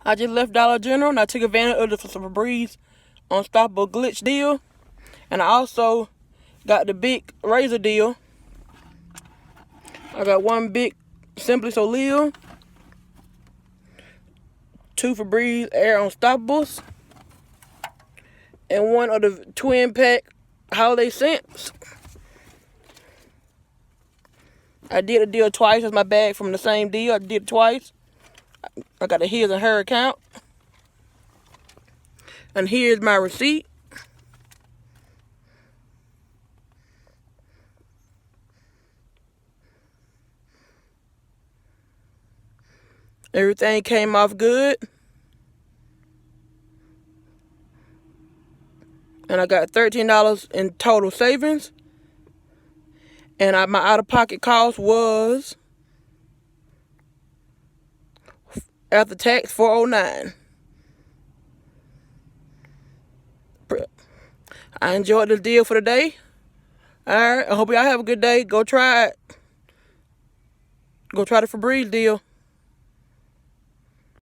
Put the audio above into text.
I just left Dollar General and I took advantage of the Febreze Unstoppable Glitch deal. And I also got the big razor deal. I got one big Simply So Lil, 2 Febreze Air Unstoppables, and one of the twin pack holiday scents. I did a deal twice. That's my bag from the same deal. I did it twice. I got the his and her account. And here's my receipt. Everything came off good. And I got $13 in total savings. And my out-of-pocket cost was, after tax, $409. I enjoyed this deal for the day. Alright, I hope y'all have a good day. Go try it. Go try the Febreze deal.